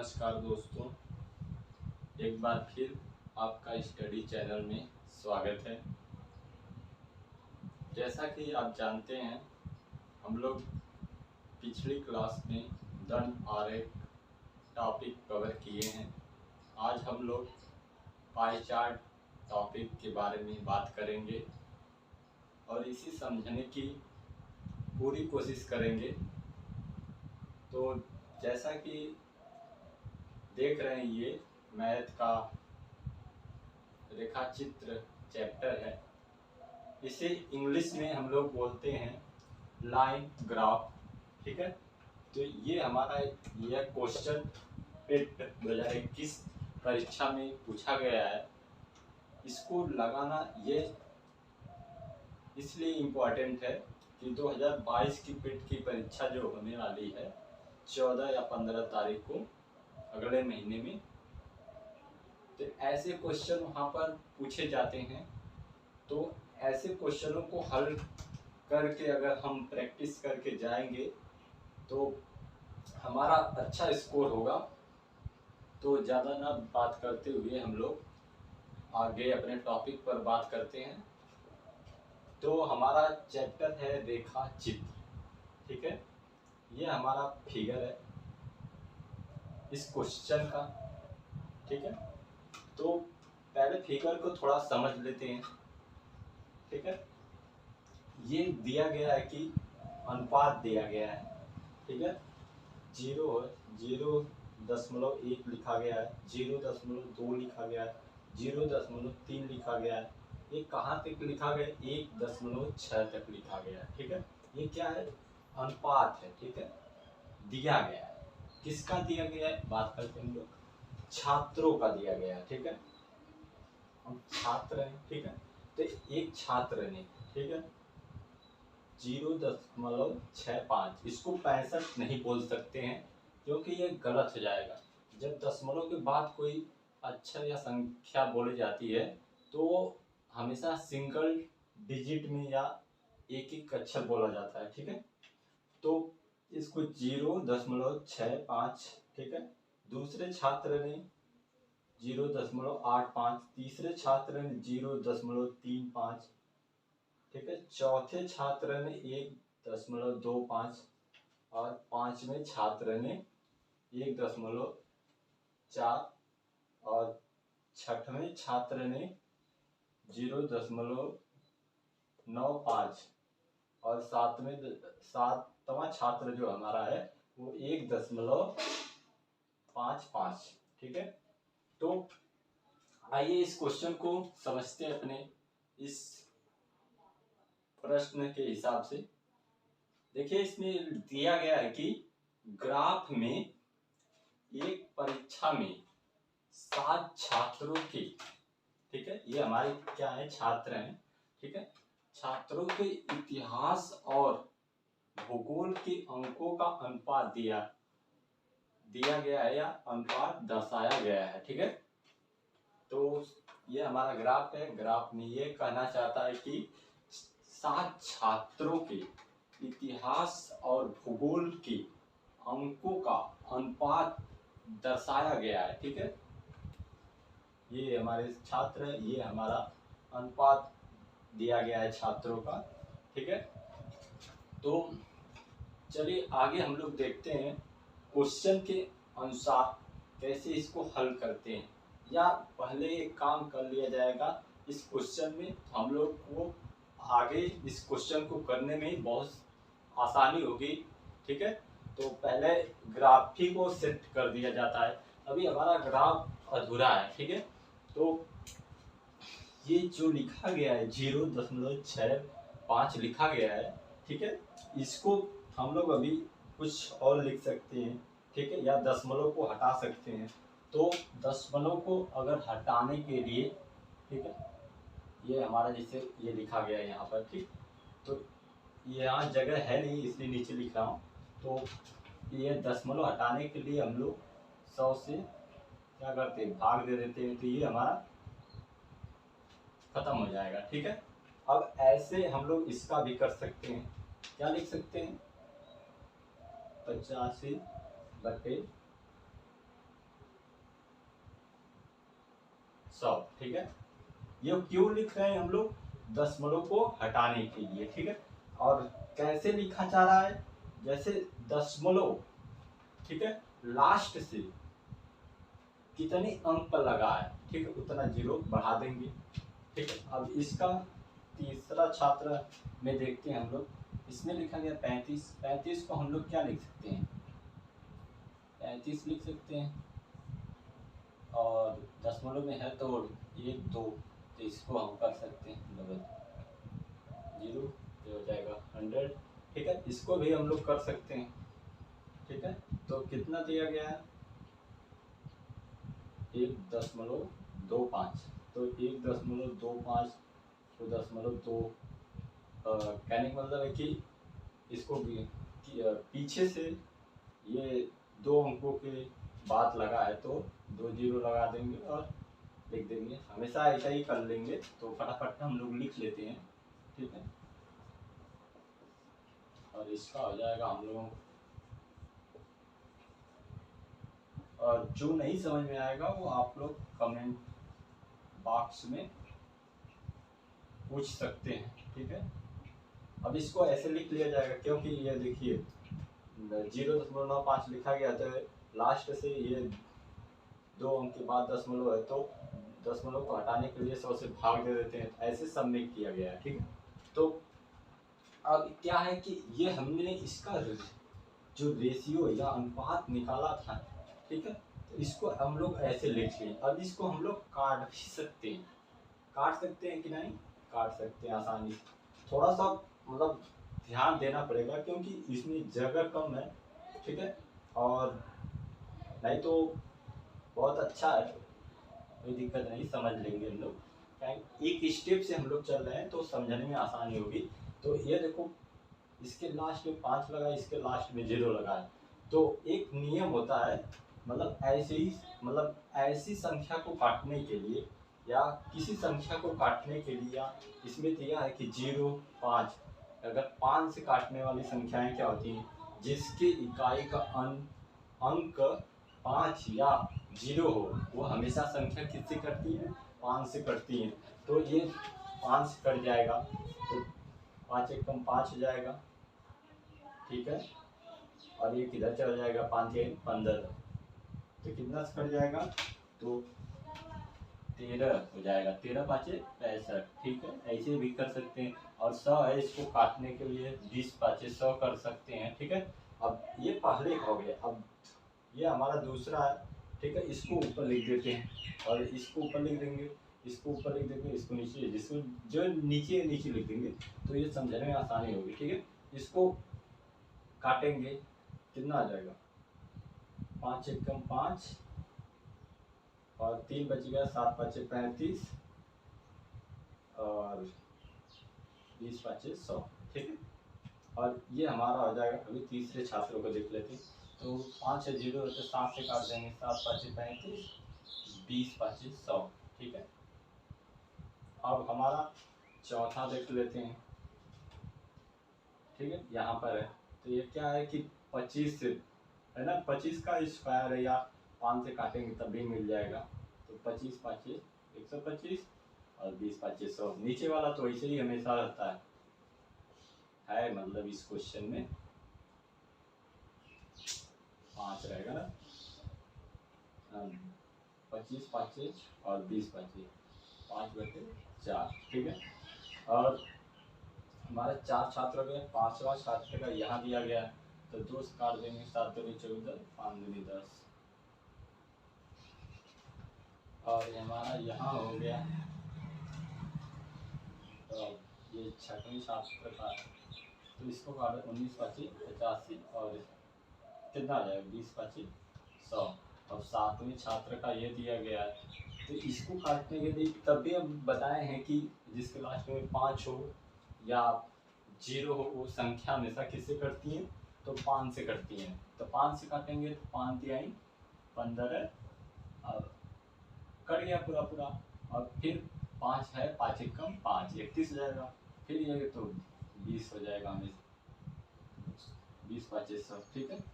नमस्कार दोस्तों, एक बार फिर आपका स्टडी चैनल में स्वागत है। जैसा कि आप जानते हैं, हम लोग पिछली क्लास में दंड आरेख टॉपिक कवर किए हैं। आज हम लोग पाई चार्ट टॉपिक के बारे में बात करेंगे और इसे समझने की पूरी कोशिश करेंगे। तो जैसा कि देख रहे हैं, ये मैथ का रेखा चित्र चैप्टर है। इसे इंग्लिश में हम लोग बोलते हैं लाइन ग्राफ। ठीक है, तो ये हमारा यह क्वेश्चन पेट 2021 परीक्षा में पूछा गया है। इसको लगाना ये इसलिए इम्पोर्टेंट है कि 2022 की पेट की परीक्षा जो होने वाली है 14 या 15 तारीख को, अगले महीने में, तो ऐसे क्वेश्चन वहाँ पर पूछे जाते हैं। तो ऐसे क्वेश्चनों को हल करके अगर हम प्रैक्टिस करके जाएंगे तो हमारा अच्छा स्कोर होगा। तो ज़्यादा ना बात करते हुए हम लोग आगे अपने टॉपिक पर बात करते हैं। तो हमारा चैप्टर है रेखा चित्र। ठीक है, ये हमारा फिगर है इस क्वेश्चन का। ठीक है, तो पहले फिगर को थोड़ा समझ लेते हैं। ठीक है, ये दिया गया है कि अनुपात दिया गया है। ठीक है, 0.1 लिखा गया है, 0.2 लिखा गया है, 0.3 लिखा गया है। ये कहाँ तक लिखा गया? 1.6 तक लिखा गया है। ठीक है, ये क्या है? अनुपात है। ठीक है, दिया गया है। किसका दिया गया है? बात करते हैं हम लोग, छात्रों का दिया गया है। ठीक है, हम छात्र हैं। ठीक है, तो एक छात्र ने, ठीक है, 0.65, इसको 65 नहीं बोल सकते हैं क्योंकि ये गलत हो जाएगा। जब दशमलव के बाद कोई अक्षर या संख्या बोली जाती है तो हमेशा सिंगल डिजिट में या एक एक अक्षर बोला जाता है। ठीक है, तो इसको 0.65, ठीक है, दूसरे छात्र ने 0.85, तीसरे छात्र ने 0.35, ठीक है, चौथे छात्र ने 1.25 और पांचवें छात्र ने 1.4 और छठवें छात्र ने 0.95 और सातवां छात्र जो हमारा है वो 1.55। ठीक है, तो आइए इस क्वेश्चन को समझते हैं अपने इस प्रश्न के हिसाब से। देखिए, इसमें दिया गया है कि ग्राफ में एक परीक्षा में 7 छात्रों की, ठीक है, ये हमारे क्या है? छात्र हैं। ठीक है, छात्रों के इतिहास और भूगोल के अंकों का अनुपात दिया गया है या अनुपात दर्शाया गया है। ठीक है, तो ये हमारा ग्राफ है। ग्राफ में ये कहना चाहता है कि 7 छात्रों के इतिहास और भूगोल के अंकों का अनुपात दर्शाया गया है। ठीक है, ये हमारे छात्र है, ये हमारा अनुपात दिया गया है छात्रों का। ठीक है, तो चलिए आगे हम लोग देखते हैं क्वेश्चन के अनुसार कैसे इसको हल करते हैं। या पहले एक काम कर लिया जाएगा इस क्वेश्चन में, हम लोग को आगे इस क्वेश्चन को करने में बहुत आसानी होगी। ठीक है, तो पहले ग्राफ ही को सेट कर दिया जाता है। अभी हमारा ग्राफ अधूरा है। ठीक है, तो ये जो लिखा गया है 0.65 लिखा गया है, ठीक है, इसको हम लोग अभी कुछ और लिख सकते हैं। ठीक है, या दशमलव को हटा सकते हैं। तो दशमलव को अगर हटाने के लिए, ठीक है, ये हमारा जैसे ये लिखा गया है यहाँ पर, ठीक, तो यहाँ जगह है नहीं इसलिए नीचे लिख रहा हूँ। तो ये दशमलव हटाने के लिए हम लोग 100 से क्या करते हैं? भाग दे देते हैं, तो ये हमारा खत्म हो जाएगा। ठीक है, अब ऐसे हम लोग इसका भी कर सकते हैं। क्या लिख सकते हैं? 85/, 100, ठीक है। ये क्यों लिख रहे हैं हम लोग? दशमलव को हटाने के लिए, ठीक है। और कैसे लिखा जा रहा है? जैसे दशमलव, ठीक है, लास्ट से कितने अंक पर लगा है, ठीक है, उतना जीरो बढ़ा देंगे, ठीक है। अब इसका तीसरा छात्र में देखते हैं हम लोग, इसमें लिखा गया 35। 35 को हम लोग क्या लिख सकते हैं? 35 लिख सकते हैं, और दशमलव में है तो 1 2, तो इसको हम कर सकते हैं डबल, 0 ये हो जाएगा 100, ठीक है। इसको भी हम लोग कर सकते हैं, ठीक है। तो कितना दिया गया है? 1.25, तो 1.25 तो 0.2, कहने का मतलब है कि इसको भी पीछे से ये 2 अंकों के बाद लगा है तो 2 जीरो लगा देंगे और लिख देंगे। हमेशा ऐसा ही कर लेंगे, तो फटाफट हम लोग लिख लेते हैं, ठीक है। और इसका हो जाएगा हम लोगों, और जो नहीं समझ में आएगा वो आप लोग कमेंट बॉक्स में पूछ सकते हैं, ठीक है। अब इसको ऐसे लिख लिया जाएगा, क्योंकि ये देखिए 0.95 लिखा गया, तो लास्ट से ये 2 अंक के बाद दशमलव है, तो दशमलव को हटाने के लिए 100 से भाग दे देते हैं, ऐसे सब में किया गया है, ठीक है। तो अब क्या है कि ये हमने इसका जो रेशियो या अनुपात निकाला था, ठीक है, तो इसको हम लोग ऐसे लिख लें। अब इसको हम लोग काट भी सकते हैं, काट सकते हैं कि नहीं? काट सकते हैं आसानी से, थोड़ा सा मतलब ध्यान देना पड़ेगा क्योंकि इसमें जगह कम है, ठीक है। और नहीं तो बहुत अच्छा है, कोई दिक्कत नहीं, समझ लेंगे हम लोग, एक स्टेप से हम लोग चल रहे हैं तो समझने में आसानी होगी। तो ये देखो, इसके लास्ट में 5 लगा, इसके लास्ट में 0 लगा है, तो एक नियम होता है, मतलब ऐसे ही, मतलब ऐसी संख्या को काटने के लिए या किसी संख्या को काटने के लिए, या इसमें दिया है कि 0 5, अगर 5 से काटने वाली संख्याएं क्या होती हैं? जिसके इकाई का अंक 5 या 0 हो, वो हमेशा संख्या किससे कटती है? 5 से कटती है। तो ये 5 से कट जाएगा, तो 5 एक कम 5 हो जाएगा, ठीक है। और ये किधर चला जाएगा? 5 या 15, तो कितना से कट जाएगा? तो 13 हो जाएगा, 13 5 65, ठीक है। ऐसे भी कर सकते हैं, और 100 है, इसको काटने के लिए 20 5 100 कर सकते हैं, ठीक है। अब ये पहले हो गया, अब ये हमारा दूसरा है, ठीक है। इसको ऊपर लिख देते हैं, और इसको ऊपर लिख देंगे, इसको ऊपर लिख देंगे, इसको नीचे, जिसको जो नीचे नीचे लिख देंगे, तो ये समझने में आसानी होगी, ठीक है। इसको काटेंगे, कितना आ जाएगा? 5 एक कम 5, और 3 बच गया, 7 5 35, और 20 5 100, ठीक है। और ये हमारा हो जाएगा। अभी तीसरे छात्रों को देख लेते हैं, तो 5 है 0 है, तो 7 से काट देंगे, 7 5 35, 20 5 100, ठीक है। अब हमारा चौथा देख लेते हैं, ठीक है, यहाँ पर है, तो ये क्या है कि 25 से है ना, 25 का स्क्वायर है, या 5 से काटेंगे तब भी मिल जाएगा, तो 25 5 125, और 20 5 100, नीचे वाला तो ऐसे ही हमेशा रहता है, मतलब इस क्वेश्चन में 5 रहेगा ना, 25 5 और 20 5 5/4, ठीक है। और हमारे 4 छात्र हो गए, 5वां छात्र का यहाँ दिया गया है, तो 2 से काट देंगे, 7 दूनी 14, 5 दूनी 10, और हमारा यहाँ हो गया, तो ये 6वें छात्र का है, तो इसको काटो 19 5 85, और कितना आ जाएगा? 20 5 100। और 7वें छात्र का ये दिया गया है, तो इसको काटने के लिए तब भी हम बताए हैं कि जिसके लास्ट में 5 हो या 0 हो, वो संख्या हमेशा किससे कटती है? तो 5 से कटती है। तो 5 से काटेंगे, तो 5 तिहाई 15, और कट गया पूरा पूरा, और फिर 5 है, 5 एक कम 5 31 हो जाएगा, फिर ये तो 20 हो जाएगा, हमें 20 5 100, ठीक है।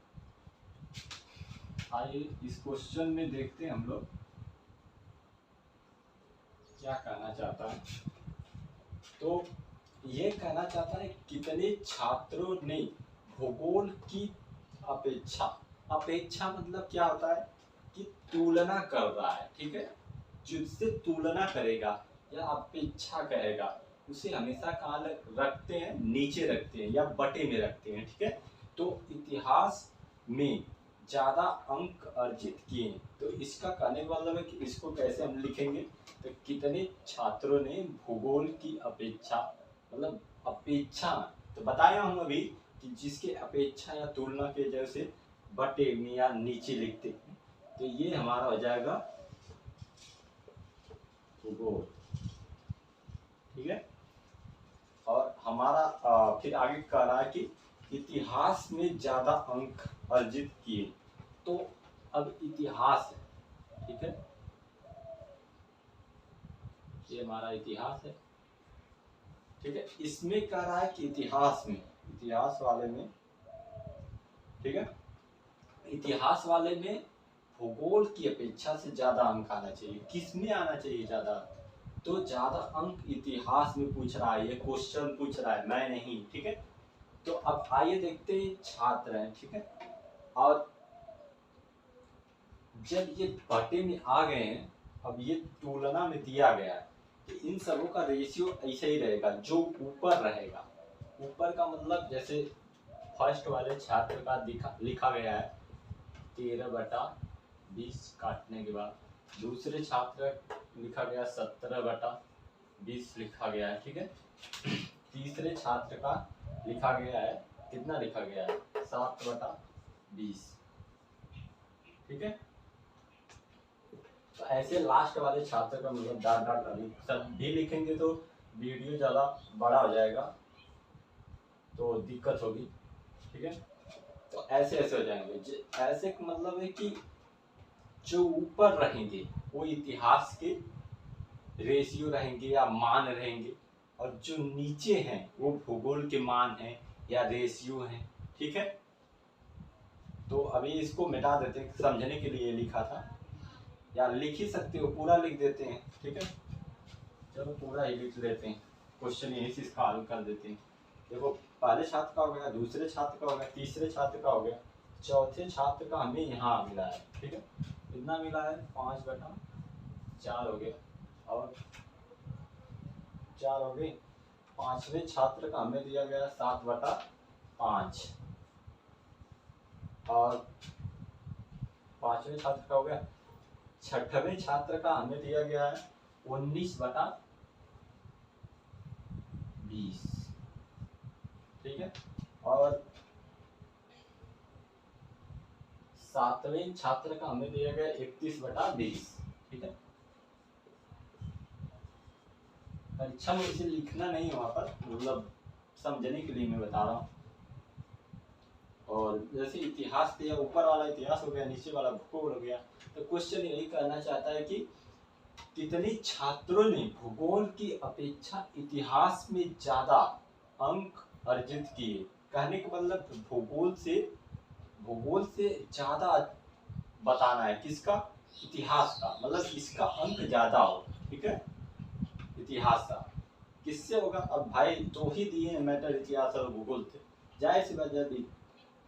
आइए इस क्वेश्चन में देखते हैं हम लोग, क्या कहना चाहता है, तो ये कहना चाहता है कितने छात्रों ने भूगोल की अपेक्षा, अपेक्षा मतलब क्या होता है कि तुलना कर रहा है, ठीक है, जिससे तुलना करेगा या अपेक्षा कहेगा उसे हमेशा कहाँ रखते हैं, नीचे रखते हैं या बटे में रखते हैं, ठीक है। तो इतिहास में ज्यादा अंक अर्जित किए, तो इसका कहने का मतलब है कि इसको कैसे हम लिखेंगे, तो कितने छात्रों ने भूगोल की अपेक्षा, मतलब अपेक्षा, तो बताया हूं अभी कि जिसके अपेक्षा या तुलना के वजह से बटे में या नीचे लिखते हैं, तो ये हमारा हो जाएगा भूगोल, ठीक है। और हमारा फिर आगे कह रहा है कि इतिहास में ज्यादा अंक अर्जित किए, तो अब इतिहास है, ठीक है, ये हमारा इतिहास है, ठीक है। इसमें कह रहा है कि इतिहास में, इतिहास वाले में, ठीक है, इतिहास वाले में भूगोल की अपेक्षा से ज्यादा अंक आना चाहिए। किसमें आना चाहिए ज्यादा, तो ज्यादा अंक इतिहास में पूछ रहा है, ये क्वेश्चन पूछ रहा है, मैं नहीं, ठीक है। तो अब आइए देखते हैं छात्र हैं, ठीक है, और जब ये बटे में आ गए हैं, अब ये तुलना में दिया गया है, तो इन सबों का रेशियो ऐसे ही रहेगा, जो ऊपर रहेगा, ऊपर का मतलब जैसे फर्स्ट वाले छात्र का लिखा गया है 13/20 काटने के बाद, दूसरे छात्र लिखा गया 17/20 लिखा गया है, ठीक है। तीसरे छात्र का लिखा गया है, कितना लिखा गया है, 7/20, ठीक है। तो ऐसे लास्ट वाले छात्र का मतलब डाट डाट सब भी लिखेंगे तो वीडियो ज़्यादा बड़ा हो जाएगा, तो दिक्कत होगी, ठीक है। तो ऐसे ऐसे हो जाएंगे, ऐसे का मतलब है कि जो ऊपर रहेंगे वो इतिहास के रेशियो रहेंगे या मान रहेंगे, और जो नीचे हैं वो भूगोल के मान हैं या रेशियो हैं, ठीक है। तो अभी इसको मिटा देते हैं, समझने के लिए लिखा था, या लिख ही सकते हो, पूरा लिख देते हैं, ठीक है। चलो पूरा ही लिख लेते हैं, क्वेश्चन यही से इसका हल कर देते हैं। देखो पहले छात्र का हो गया, दूसरे छात्र का हो गया, तीसरे छात्र का हो गया, चौथे छात्र का हमें यहाँ मिला है, ठीक है, कितना मिला है, 5/4 हो गया, और 4 हो गई। पांचवें छात्र का हमें दिया गया 7/5, और पांचवें छात्र का हो गया। छठवें छात्र का हमें दिया गया है 19/20, ठीक है, और सातवें छात्र का हमें दिया गया 31/20, ठीक है। परीक्षा में इसे लिखना नहीं वहां पर, मतलब समझने के लिए मैं बता रहा हूँ। और जैसे इतिहास दिया, ऊपर वाला इतिहास हो गया, नीचे वाला भूगोल हो गया, तो क्वेश्चन यही कहना चाहता है कि कितने छात्रों ने भूगोल की अपेक्षा इतिहास में ज्यादा अंक अर्जित किए, कहने का मतलब भूगोल से ज्यादा बताना है, किसका, इतिहास का, मतलब इसका अंक ज्यादा हो, ठीक है, इतिहास का। किससे होगा, अब भाई दो ही दिए हैं मैटर, इतिहास और भूगोल थे, जाहिर सी बात है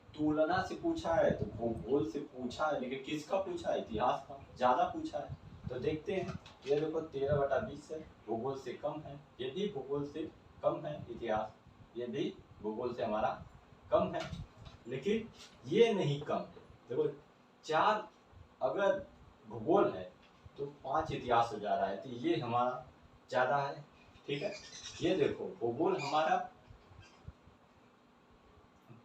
तुलना से पूछा है तो भूगोल से पूछा है, लेकिन किसका पूछा है, इतिहास का ज्यादा पूछा है। तो देखते हैं, ये देखो 13/20 है, भूगोल से कम है, ये भी भूगोल से कम है, इतिहास ये भी भूगोल से हमारा कम है, लेकिन ये नहीं कम है। देखो 4 अगर भूगोल है तो 5 इतिहास हो जा रहा है, तो ये हमारा ज्यादा है, ठीक है। ये देखो भूगोल हमारा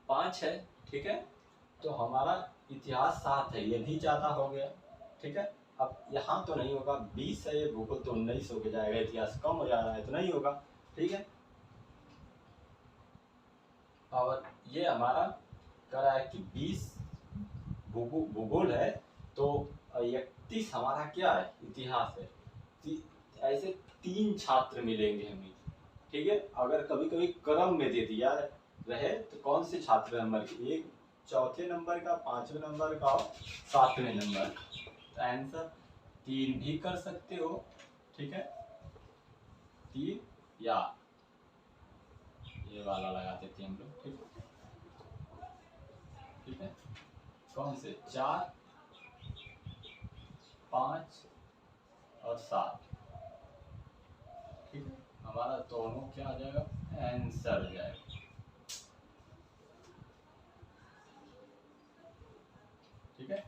5 है, ठीक है, तो हमारा इतिहास 7 है, ये भी ज्यादा हो गया, ठीक है। अब यहाँ तो नहीं होगा, 20 है ये भूगोल, तो 19 होके जाएगा, इतिहास कम हो जा रहा है तो नहीं होगा, ठीक है। और ये हमारा कह रहा है कि 20 भूगोल है, तो 31 हमारा क्या है, इतिहास है। ऐसे 3 छात्र मिलेंगे हमें, ठीक है। अगर कभी कभी क्रम में दे दिया रहे तो कौन से छात्र नंबर के, एक चौथे नंबर का, 5वें नंबर का और 7वें नंबर का, तो आंसर 3 भी कर सकते हो, ठीक है। तीर या ये वाला लगा देते हैं हम लोग। ठीक है, कौन से 4, 5 और 7। ठीक है, हमारा दोनों क्या आ जाएगा, आंसर हो जाएगा। ठीक है,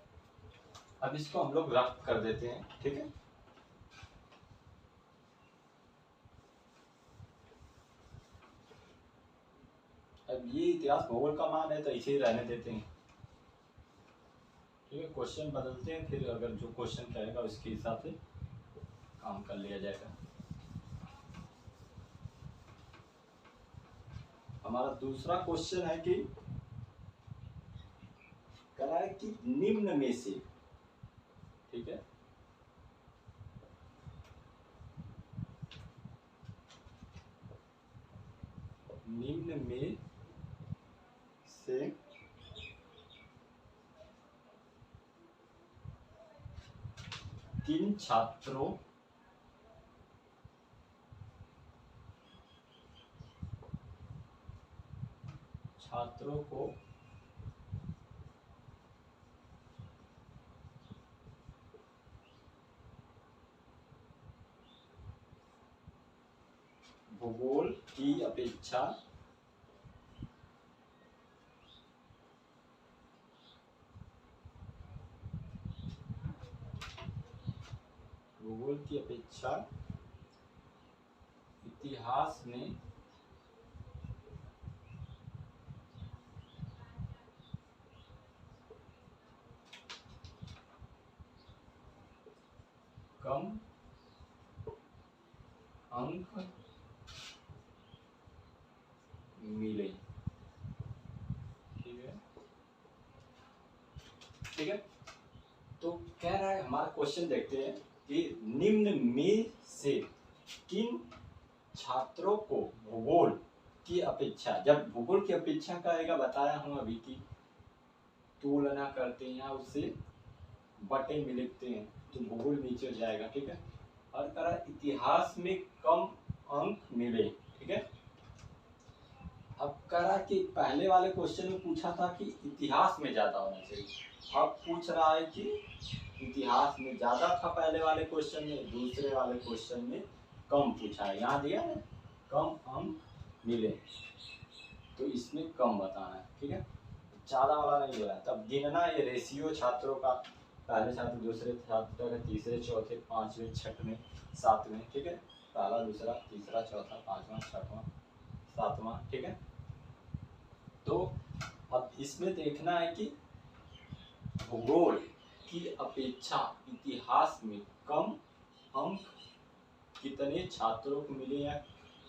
अब इसको हम लोग रफ कर देते हैं। ठीक है, अब ये इतिहास भूगोल का मान है तो इसे ही रहने देते हैं। ठीक है, क्वेश्चन बदलते हैं, फिर अगर जो क्वेश्चन कहेगा उसके हिसाब से काम कर लिया जाएगा। हमारा दूसरा क्वेश्चन है कि कह रहा है कि निम्न में से, ठीक है, निम्न में से किन छात्रों को भूगोल की अपेक्षा इतिहास में कम अंक मिले। ठीक है, ठीक है, तो कह रहा है, हमारा क्वेश्चन देखते हैं कि निम्न में से किन छात्रों को भूगोल की अपेक्षा, जब भूगोल की अपेक्षा कहेगा, बताया हूं अभी की तुलना करते हैं या उससे बटे में लिखते हैं तो भूगोल नीचे जाएगा। ठीक है, और कह रहा है इतिहास में कम अंक मिले। ठीक है, अब कह रहा कि पहले वाले क्वेश्चन में पूछा था कि इतिहास में ज्यादा होना चाहिए, अब पूछ रहा है कि इतिहास में ज्यादा था पहले वाले क्वेश्चन में, दूसरे वाले क्वेश्चन में कम पूछा है। यहाँ दिया है कम अंक मिले, तो इसमें कम बताना है। ठीक है, ज्यादा वाला नहीं बोला, तब गिनना ये रेशियो छात्रों का, पहले छात्र, दूसरे छात्र, तीसरे, चौथे, पांचवें, छठवें, सातवें। ठीक है, पहला, दूसरा, तीसरा, चौथा, पांचवा, छठवां, सातवां। ठीक है, तो अब इसमें देखना है कि भूगोल की अपेक्षा इतिहास में कम अंक कितने छात्रों को मिले या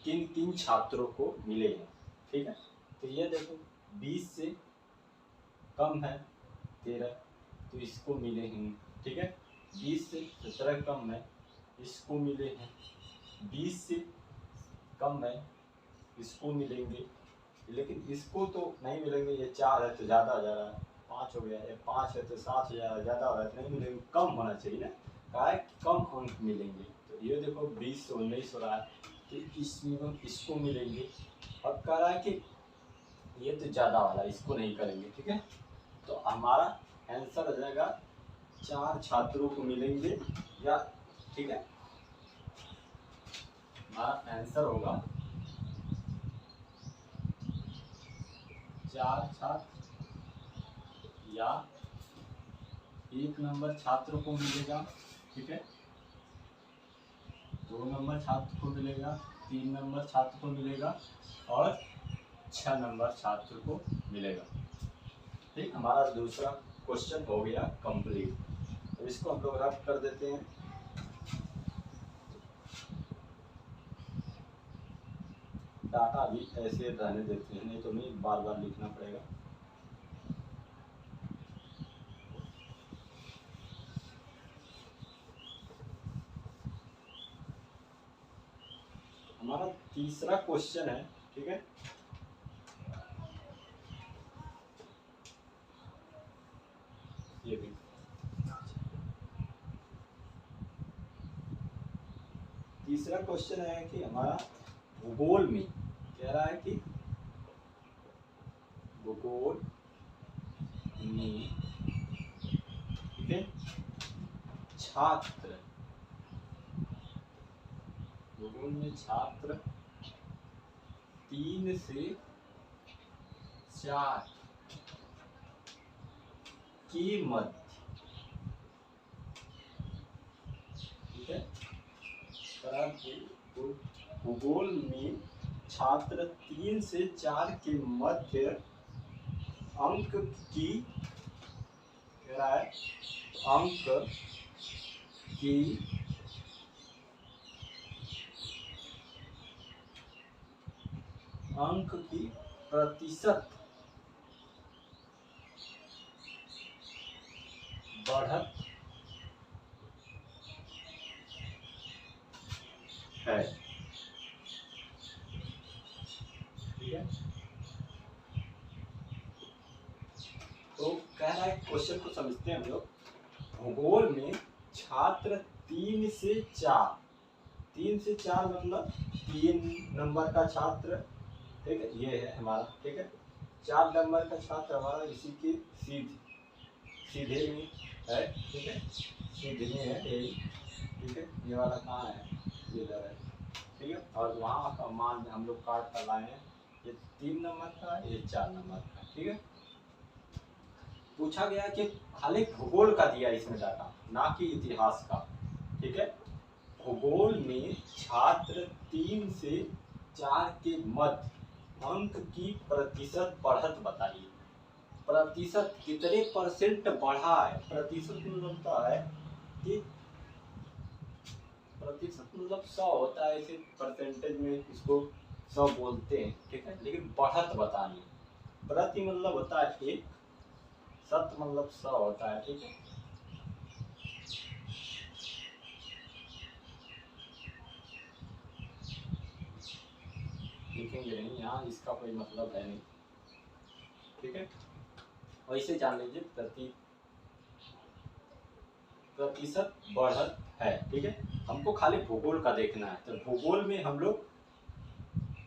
किन किन छात्रों को मिले हैं। ठीक है, तो ये देखो 20 से कम है 13, तो इसको मिले हैं। ठीक है, 20 से 17 कम है, इसको मिले हैं। 20 से कम है, इसको मिलेंगे, लेकिन इसको तो नहीं मिलेंगे, ये 4 है तो ज़्यादा हो जा रहा है, 5 हो गया, ये 5 है तो 7 हो जा रहा है, ज़्यादा हो रहा है तो नहीं मिलेंगे, कम होना चाहिए ना, कहा है कम अंक मिलेंगे। तो ये देखो 20 से 19 हो रहा है, तो इसमें इसको मिलेंगे। अब कह रहा है कि ये तो ज़्यादा वाला, इसको नहीं करेंगे। ठीक है, तो हमारा आंसर हो जाएगा 4 छात्रों को मिलेंगे, या ठीक है, हमारा आंसर होगा 4 छात्र, या 1 नंबर छात्र को मिलेगा। ठीक है, 2 नंबर छात्र को मिलेगा, 3 नंबर छात्र को मिलेगा, और 6 नंबर छात्र को मिलेगा। ठीक, हमारा दूसरा क्वेश्चन हो गया कंप्लीट। तो इसको हम लोग रफ कर देते हैं। डाटा भी ऐसे रहने देते हैं, नहीं तो नहीं बार बार लिखना पड़ेगा। हमारा तीसरा क्वेश्चन है। ठीक है, ये भी तीसरा क्वेश्चन है कि हमारा भूगोल में कह रहा है कि भूगोल में, ठीक है, छात्र, भूगोल में छात्र 3 से 4 की मध्य, ठीक है, भूगोल में छात्र 3 से 4 के मध्य अंक की, कह रहा है अंक की प्रतिशत बढ़त है, ठीक है। तो कह रहा है, क्वेश्चन को समझते हैं हम लोग। भूगोल में छात्र 3 से 4, 3 से 4 मतलब 3 नंबर का छात्र, ठीक है, ये है हमारा, ठीक है। 4 नंबर का छात्र हमारा इसी के सीधे में है, ठीक है, सीधे में है यही, ठीक है। ये वाला कहाँ है, ये इधर है, ठीक है। और वहाँ का मान हम लोग काट कर लाए हैं, ये 3 नंबर का है, ये 4 नंबर का, ठीक है। पूछा गया कि खाली भूगोल का दिया इसमें डाटा, ना कि इतिहास का, ठीक है। भूगोल में छात्र 3 से 4 के मध्य अंक की प्रतिशत बढ़त बताइए। प्रतिशत कितने परसेंट बढ़ा है, प्रतिशत मतलब क्या है कि प्रतिशत मतलब 100 होता है, इसे परसेंटेज में इसको 100 बोलते हैं, ठीक है। लेकिन बढ़त बतानी, प्रति मतलब होता है 1, शत मतलब 100 होता है, ठीक है। लिखेंगे नहीं यहाँ, इसका कोई मतलब है नहीं, ठीक है। वैसे जान लीजिए प्रतिशत बढ़त है, ठीक है। हमको खाली भूगोल का देखना है, तो भूगोल में हम लोग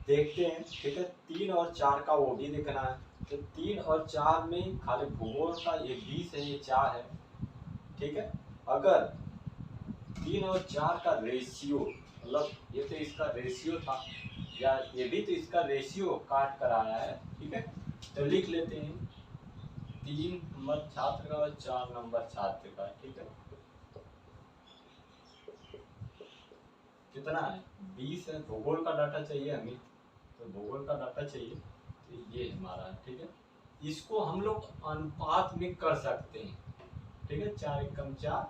देखते हैं, ठीक है। 3 और 4 का वो भी देखना है, तो 3 और 4 में खाली भूगोल का ये 20 है, ये 4 है, ठीक है। अगर 3 और 4 का रेशियो, मतलब ये तो इसका रेशियो था, या ये भी तो इसका रेशियो काट कर आया है, ठीक है। तो लिख लेते हैं 3 नंबर छात्र का और 4 नंबर छात्र का, ठीक है। कितना है, 20 है। भूगोल का डाटा चाहिए हमें, तो भूगोल का डाटा चाहिए, तो ये हमारा है, ठीक है। इसको हम लोग अनुपात में कर सकते हैं, ठीक है। 4 एकम 4,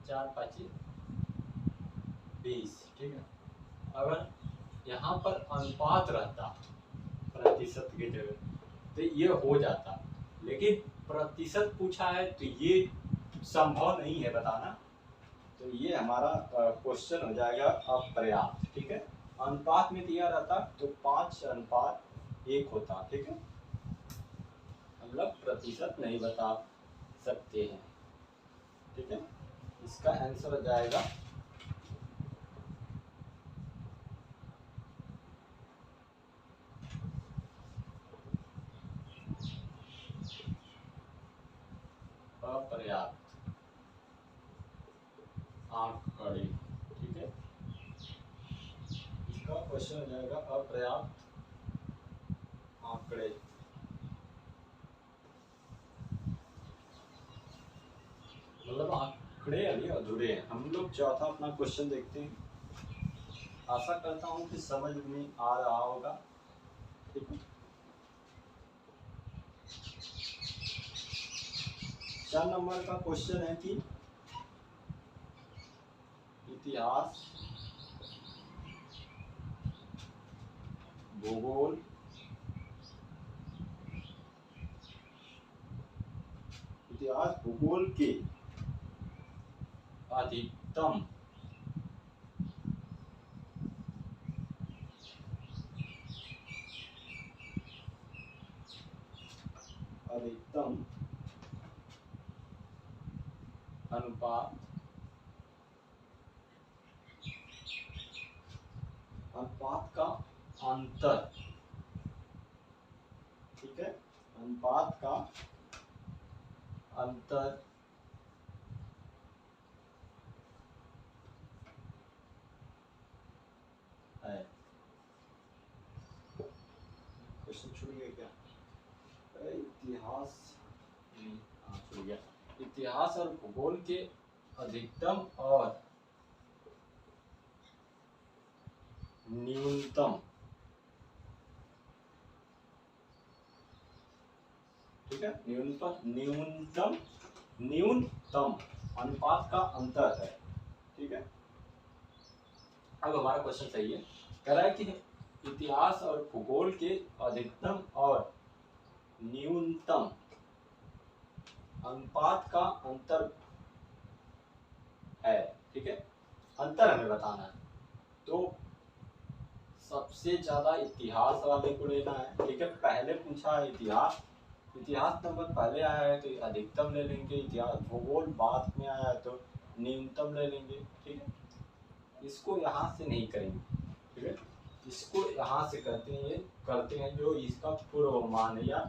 4 5 20, ठीक है। अगर यहाँ पर अनुपात रहता प्रतिशत की जगह तो ये हो जाता, लेकिन प्रतिशत पूछा है तो ये संभव नहीं है बताना, तो ये हमारा क्वेश्चन हो जाएगा अपर्याप्त, ठीक है। अनुपात में दिया रहता तो 5:1 होता, ठीक है। हम लोग प्रतिशत नहीं बता सकते हैं, ठीक है। इसका आंसर हो जाएगा अपर्याप्त आंकड़े, ठीक है। इसका क्वेश्चन हो जाएगा अपर्याप्त आंकड़े। मतलब आंकड़े अभी अधूरे हैं। हम लोग चौथा अपना क्वेश्चन देखते हैं। आशा करता हूँ कि समझ में आ रहा होगा, ठीक है। 4 नंबर का क्वेश्चन है कि इतिहास, भूगोल, इतिहास भूगोल के अधिकतम अनुपात अंतर, ठीक है, अनुपात का अंतर है। क्वेश्चन छूट गया क्या? इतिहास, हाँ छूट गया। इतिहास और भूगोल के अधिकतम और न्यूनतम, ठीक है, न्यूनतम अनुपात का अंतर है, ठीक है। अब हमारा क्वेश्चन सही है, कह रहा है कि इतिहास और भूगोल के अधिकतम और न्यूनतम अनुपात का अंतर है, ठीक है, अंतर हमें बताना है। तो सबसे ज्यादा इतिहास वाले को लेना है, ठीक है। पहले पूछा है इतिहास, इतिहास नंबर पहले आया है तो अधिकतम ले लेंगे, इतिहास भूगोल बाद में आया है तो न्यूनतम ले लेंगे, ठीक है। इसको यहाँ से नहीं करेंगे, ठीक है, इसको यहाँ से करते हैं जो इसका पूर्वानुमान है या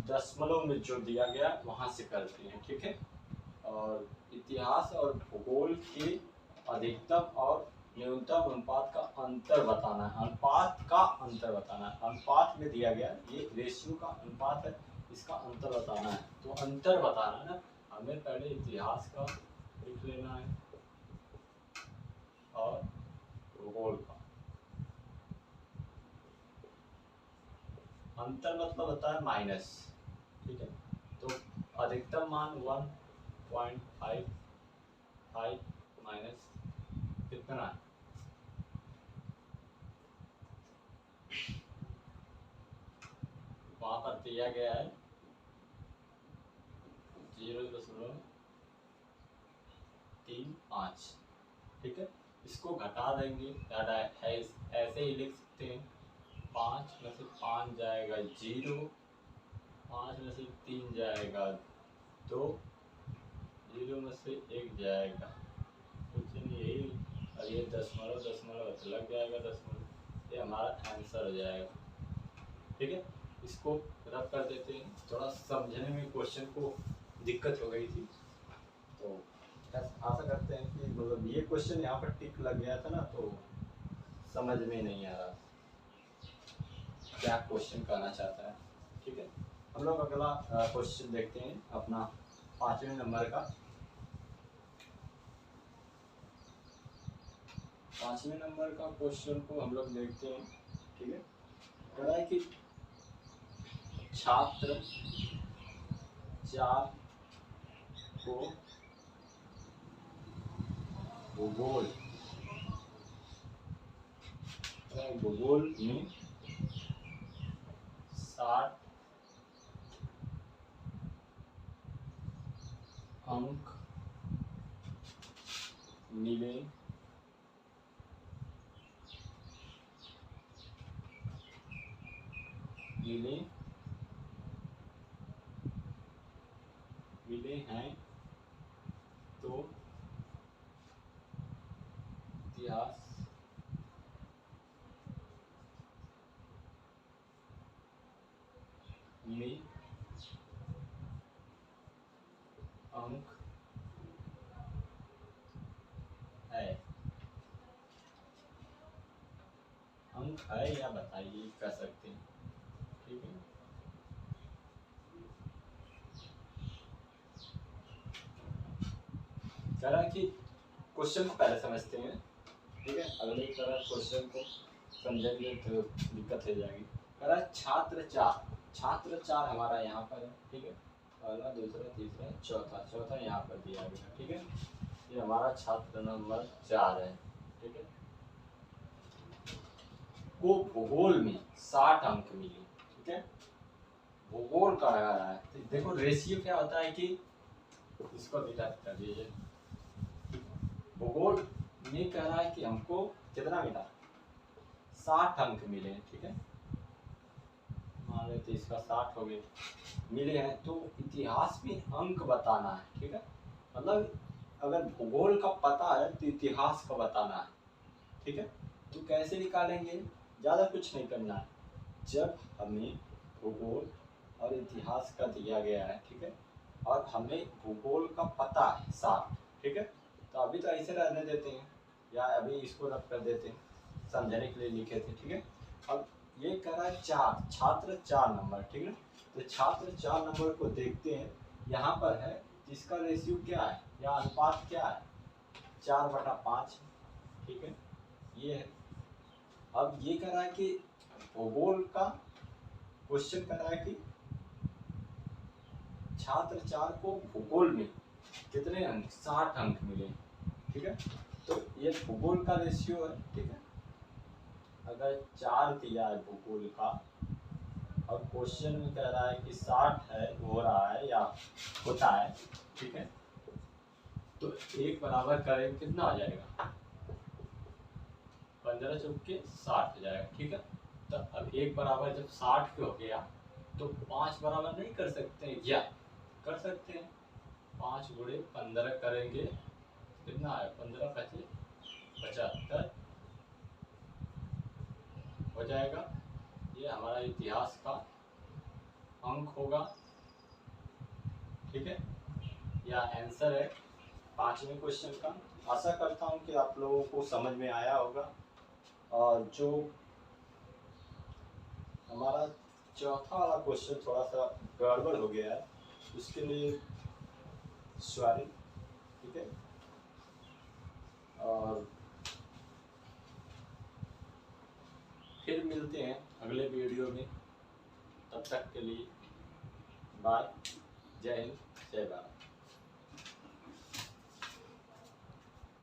दशमलव में जो दिया गया वहां से करते हैं, ठीक है। और इतिहास और भूगोल के अधिकतम और न्यूनतम अनुपात का अंतर बताना है, अनुपात का अंतर बताना है। अनुपात में दिया गया ये रेशियो का अनुपात है, इसका अंतर बताना है। तो अंतर बताना है ना, हमें पहले इतिहास का लिख लेना है और भूगोल का। अंतर मतलब होता है माइनस, ठीक है। तो अधिकतम मान 1.55 माइनस कितना है, वहां पर दिया गया है 0.35, ठीक है। इसको घटा देंगे, ऐसे ही लिख सकते हैं, 5 में से 5 जाएगा 0, 5 में से 3 जाएगा 2, 0 में से 1 जाएगा कुछ नहीं, यही, और ये दशमलव तो लग जाएगा दशमलव, ये हमारा आंसर हो जाएगा, ठीक है। इसको रब कर देते हैं, थोड़ा समझने में क्वेश्चन को दिक्कत हो गई थी, तो आशा करते हैं कि मतलब ये क्वेश्चन यहाँ पर टिक लग गया था ना, तो समझ में नहीं आ रहा क्या क्वेश्चन करना चाहता है, ठीक है। हम लोग अगला क्वेश्चन देखते हैं अपना 5वें नंबर का। 5वें नंबर का क्वेश्चन को हम लोग देखते हैं, ठीक है। कह रहा है कि छात्र 4 को भूगोल में 60 अंक मिले, हैं तो इतिहास में अंक है, अंक है या बताइए, कर सकते हैं, ठीक है। कह रहा है कि क्वेश्चन को पहले समझते हैं, ठीक है, अगले तरह क्वेश्चन को समझेंगे तो दिक्कत हो जाएगी। कह रहा है छात्र 4 हमारा यहाँ पर है, ठीक है, पहला दूसरा तीसरा चौथा यहाँ पर दिया गया, ठीक है। ये हमारा छात्र नंबर 4 है, ठीक है। को भूगोल में 60 अंक मिले, ठीक है, भूगोल का लगा रहा है। तो देखो रेशियो क्या होता है कि इसको डिटेक्ट कर दीजिए, भूगोल में कह रहा है कि हमको कितना मिला, 60 अंक मिले, ठीक है, मान लेते इसका 60 हो गए मिले हैं। तो इतिहास में अंक बताना है, ठीक है, मतलब अगर भूगोल का पता है तो इतिहास का बताना है, ठीक है। तो कैसे निकालेंगे, ज़्यादा कुछ नहीं करना है। जब हमें भूगोल और इतिहास का दिया गया है, ठीक है, और हमें भूगोल का पता है साफ, ठीक है, तो अभी तो ऐसे रहने देते हैं या अभी इसको रख कर देते हैं, समझने के लिए लिखे थे, ठीक है। अब ये कह रहा है चार, छात्र 4 नंबर, ठीक है, तो छात्र 4 नंबर को देखते हैं। यहाँ पर है जिसका रेशियो क्या है या अनुपात क्या है, 4/5, ठीक है, ये है। अब ये कह रहा है कि भूगोल का क्वेश्चन कर रहा है कि छात्र 4 को भूगोल में कितने अंक, 60 अंक मिले, ठीक है, तो ये भूगोल का रेशियो है, ठीक है। अगर 4 दिया है भूगोल का और क्वेश्चन में कह रहा है कि 60 है, हो रहा है या होता है, ठीक है, तो एक बराबर करें कितना आ जाएगा, 15 चौके 60 हो जाएगा, ठीक है। तो अब एक बराबर जब 60 के हो गया तो 5 बराबर नहीं कर सकते हैं क्या, कर सकते हैं। 5 गुणे 15 करेंगे कितना है, 15 पचे 75 हो जाएगा। ये हमारा इतिहास का अंक होगा, ठीक है, या आंसर है 5वें क्वेश्चन का। आशा करता हूँ कि आप लोगों को समझ में आया होगा। और जो हमारा चौथा वाला क्वेश्चन थोड़ा सा गड़बड़ हो गया है, उसके लिए सॉरी, ठीक है। और फिर मिलते हैं अगले वीडियो में, तब तक के लिए बाय, जय हिंद, जय भारत।